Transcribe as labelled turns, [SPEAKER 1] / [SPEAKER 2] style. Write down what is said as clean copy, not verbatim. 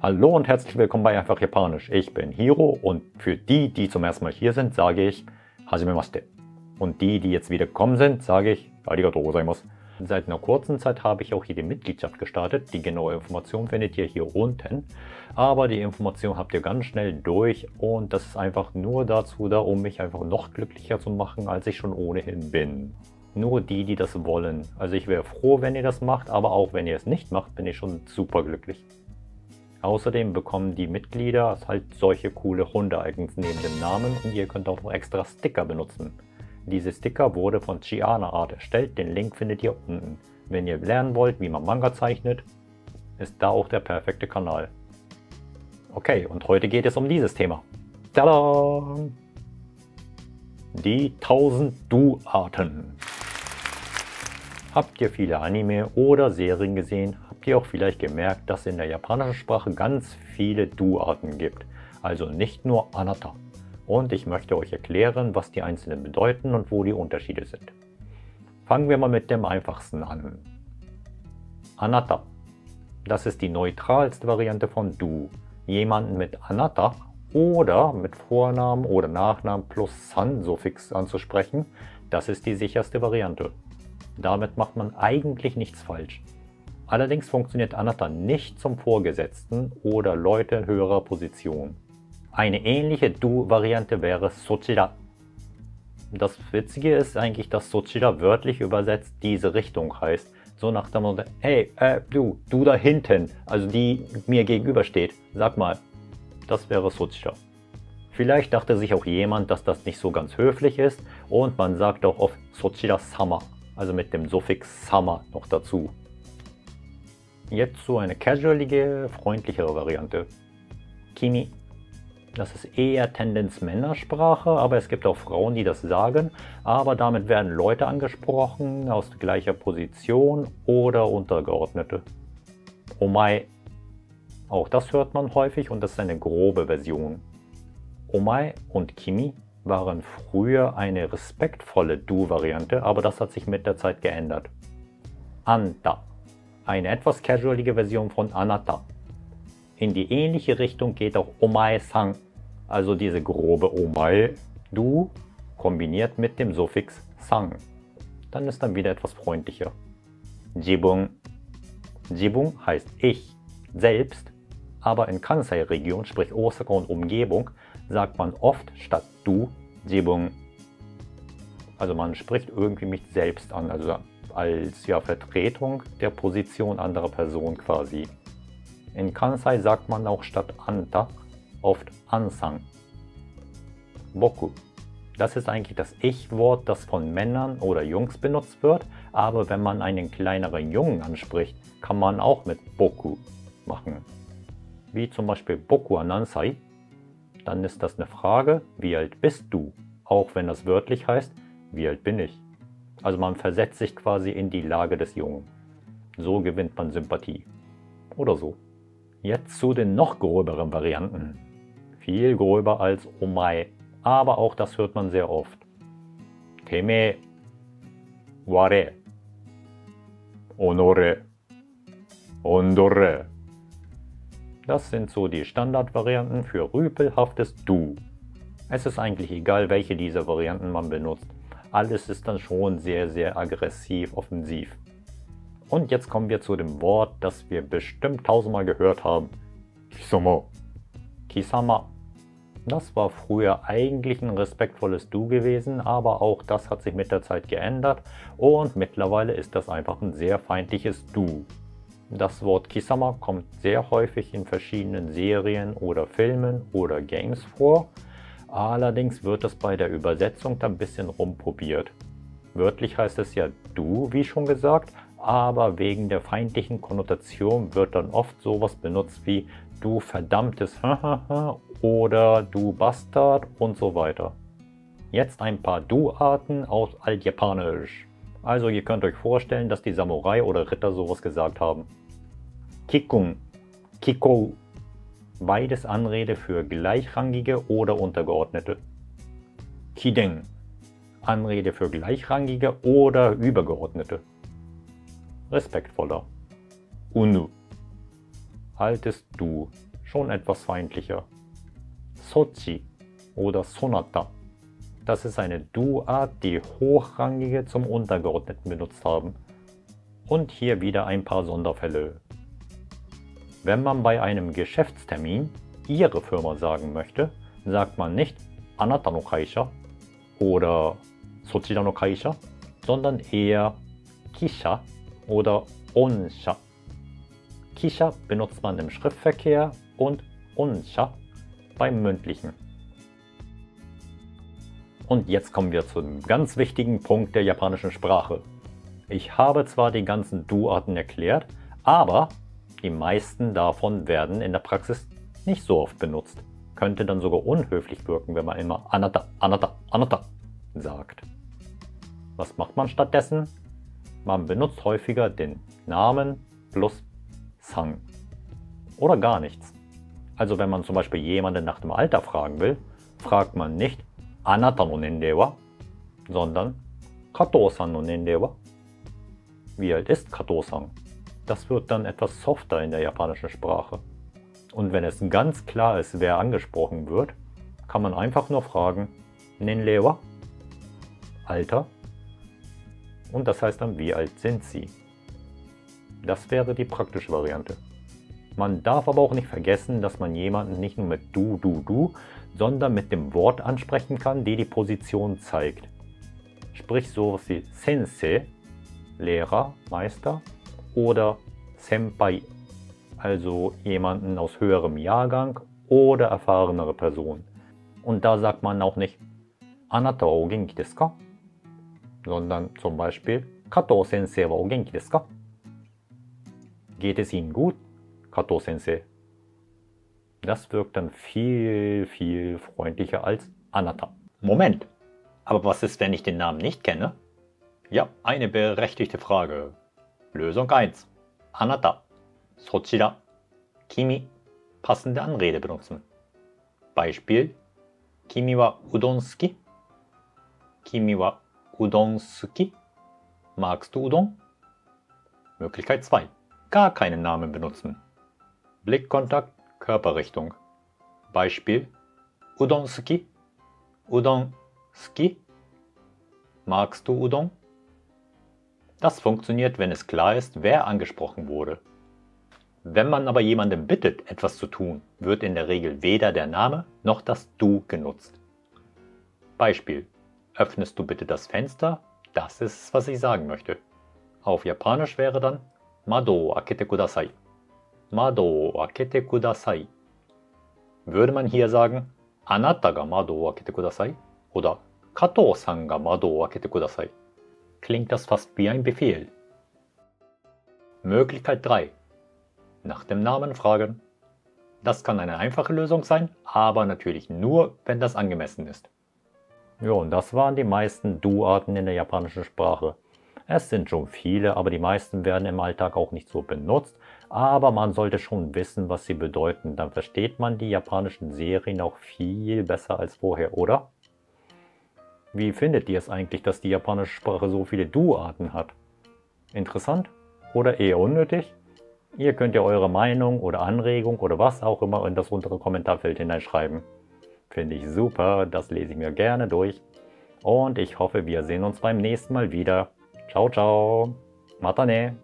[SPEAKER 1] Hallo und herzlich willkommen bei Einfach Japanisch. Ich bin Hiro und für die, die zum ersten Mal hier sind, sage ich Hajimemashite. Und die, die jetzt wieder gekommen sind, sage ich Arigatou gozaimasu. Seit einer kurzen Zeit habe ich auch hier die Mitgliedschaft gestartet. Die genaue Information findet ihr hier unten. Aber die Information habt ihr ganz schnell durch und das ist einfach nur dazu da, um mich einfach noch glücklicher zu machen, als ich schon ohnehin bin. Nur die, die das wollen. Also ich wäre froh, wenn ihr das macht, aber auch wenn ihr es nicht macht, bin ich schon super glücklich. Außerdem bekommen die Mitglieder halt solche coole Hunde-Icons neben dem Namen und ihr könnt auch noch extra Sticker benutzen. Diese Sticker wurde von Chiana Art erstellt, den Link findet ihr unten. Wenn ihr lernen wollt, wie man Manga zeichnet, ist da auch der perfekte Kanal. Okay, und heute geht es um dieses Thema. Tada! Die 1000 Du-Arten. Habt ihr viele Anime oder Serien gesehen, habt ihr auch vielleicht gemerkt, dass es in der japanischen Sprache ganz viele Du-Arten gibt. Also nicht nur Anata. Und ich möchte euch erklären, was die einzelnen bedeuten und wo die Unterschiede sind. Fangen wir mal mit dem einfachsten an. Anata. Das ist die neutralste Variante von Du. Jemanden mit Anata oder mit Vornamen oder Nachnamen plus San-Suffix anzusprechen, das ist die sicherste Variante. Damit macht man eigentlich nichts falsch. Allerdings funktioniert Anata nicht zum Vorgesetzten oder Leute in höherer Position. Eine ähnliche Du-Variante wäre Sochira. Das Witzige ist eigentlich, dass Sochira wörtlich übersetzt diese Richtung heißt. So nach dem Motto, hey, du da hinten, also die mir gegenübersteht, sag mal, das wäre Sochira. Vielleicht dachte sich auch jemand, dass das nicht so ganz höflich ist und man sagt auch oft Sochira-sama, also mit dem Suffix sama noch dazu. Jetzt so eine casualige, freundlichere Variante. Kimi. Das ist eher Tendenz Männersprache, aber es gibt auch Frauen, die das sagen. Aber damit werden Leute angesprochen aus gleicher Position oder Untergeordnete. Omae. Auch das hört man häufig und das ist eine grobe Version. Omae und Kimi waren früher eine respektvolle Du-Variante, aber das hat sich mit der Zeit geändert. Anta. Eine etwas casualige Version von Anata. In die ähnliche Richtung geht auch Omae-san, also diese grobe Omae-Du, kombiniert mit dem Suffix san. Dann ist dann wieder etwas freundlicher. Jibun. Jibun heißt ich, selbst, aber in Kansai-Region, sprich Osaka und Umgebung, sagt man oft statt Du, Jibun. Also man spricht irgendwie mich selbst an, also als ja, Vertretung der Position anderer Personen quasi. In Kansai sagt man auch statt Anta oft Ansan. Boku. Das ist eigentlich das Ich-Wort, das von Männern oder Jungs benutzt wird, aber wenn man einen kleineren Jungen anspricht, kann man auch mit Boku machen. Wie zum Beispiel Boku wa nansai. Dann ist das eine Frage, wie alt bist du? Auch wenn das wörtlich heißt, wie alt bin ich? Also man versetzt sich quasi in die Lage des Jungen. So gewinnt man Sympathie. Oder so. Jetzt zu den noch gröberen Varianten. Viel gröber als Omae, aber auch das hört man sehr oft. Teme, Ware, Onore, Ondore. Das sind so die Standardvarianten für rüpelhaftes Du. Es ist eigentlich egal, welche dieser Varianten man benutzt. Alles ist dann schon sehr, sehr aggressiv, offensiv. Und jetzt kommen wir zu dem Wort, das wir bestimmt tausendmal gehört haben. Kisama. Kisama. Das war früher eigentlich ein respektvolles Du gewesen, aber auch das hat sich mit der Zeit geändert und mittlerweile ist das einfach ein sehr feindliches Du. Das Wort Kisama kommt sehr häufig in verschiedenen Serien oder Filmen oder Games vor. Allerdings wird es bei der Übersetzung dann ein bisschen rumprobiert. Wörtlich heißt es ja Du, wie schon gesagt, aber wegen der feindlichen Konnotation wird dann oft sowas benutzt wie Du verdammtes oder Du Bastard und so weiter. Jetzt ein paar Du-Arten aus Altjapanisch. Also ihr könnt euch vorstellen, dass die Samurai oder Ritter sowas gesagt haben. Kikun, Kikou. Beides Anrede für Gleichrangige oder Untergeordnete. Kiden. Anrede für Gleichrangige oder Übergeordnete. Respektvoller. Unu. Altes Du schon etwas feindlicher. Sochi oder Sonata. Das ist eine Du-Art, die Hochrangige zum Untergeordneten benutzt haben. Und hier wieder ein paar Sonderfälle. Wenn man bei einem Geschäftstermin Ihre Firma sagen möchte, sagt man nicht Anata no Kaisha oder Sochira no Kaisha, sondern eher Kisha oder Onsha. Kisha benutzt man im Schriftverkehr und Onsha beim mündlichen. Und jetzt kommen wir zum ganz wichtigen Punkt der japanischen Sprache. Ich habe zwar die ganzen Du-Arten erklärt, aber die meisten davon werden in der Praxis nicht so oft benutzt. Könnte dann sogar unhöflich wirken, wenn man immer Anata, Anata, Anata sagt. Was macht man stattdessen? Man benutzt häufiger den Namen plus San. Oder gar nichts. Also wenn man zum Beispiel jemanden nach dem Alter fragen will, fragt man nicht Anata no nendei wa, sondern Kato-san no nendei wa. Wie alt ist Kato-san? Das wird dann etwas softer in der japanischen Sprache. Und wenn es ganz klar ist, wer angesprochen wird, kann man einfach nur fragen Nenrei wa? Alter. Und das heißt dann, wie alt sind Sie? Das wäre die praktische Variante. Man darf aber auch nicht vergessen, dass man jemanden nicht nur mit du, sondern mit dem Wort ansprechen kann, die die Position zeigt. Sprich so wie Sensei, Lehrer, Meister, oder Senpai, also jemanden aus höherem Jahrgang oder erfahrenere Person. Und da sagt man auch nicht Anata wa o genki desu ka? Sondern zum Beispiel Kato Sensei wa o genki desu ka? Geht es Ihnen gut, Kato Sensei? Das wirkt dann viel freundlicher als Anata. Moment, aber was ist, wenn ich den Namen nicht kenne? Ja, eine berechtigte Frage. Lösung 1. Anata, Sochira, Kimi, passende Anrede benutzen. Beispiel: Kimi wa Udon suki? Kimi wa Udon suki? Magst du Udon? Möglichkeit 2. Gar keinen Namen benutzen. Blickkontakt, Körperrichtung. Beispiel: Udon suki? Udon suki? Magst du Udon? Das funktioniert, wenn es klar ist, wer angesprochen wurde. Wenn man aber jemanden bittet, etwas zu tun, wird in der Regel weder der Name noch das Du genutzt. Beispiel: Öffnest du bitte das Fenster? Das ist es, was ich sagen möchte. Auf Japanisch wäre dann Mado o akete kudasai. Mado o akete kudasai. Würde man hier sagen Anata ga Mado o akete kudasai oder Kato-san ga Mado o akete kudasai, klingt das fast wie ein Befehl. Möglichkeit 3. Nach dem Namen fragen. Das kann eine einfache Lösung sein, aber natürlich nur, wenn das angemessen ist. Ja, und das waren die meisten Du-Arten in der japanischen Sprache. Es sind schon viele, aber die meisten werden im Alltag auch nicht so benutzt. Aber man sollte schon wissen, was sie bedeuten. Dann versteht man die japanischen Serien auch viel besser als vorher, oder? Wie findet ihr es eigentlich, dass die japanische Sprache so viele Du-Arten hat? Interessant oder eher unnötig? Ihr könnt ja eure Meinung oder Anregung oder was auch immer in das untere Kommentarfeld hineinschreiben. Finde ich super, das lese ich mir gerne durch. Und ich hoffe, wir sehen uns beim nächsten Mal wieder. Ciao, ciao. Mata ne.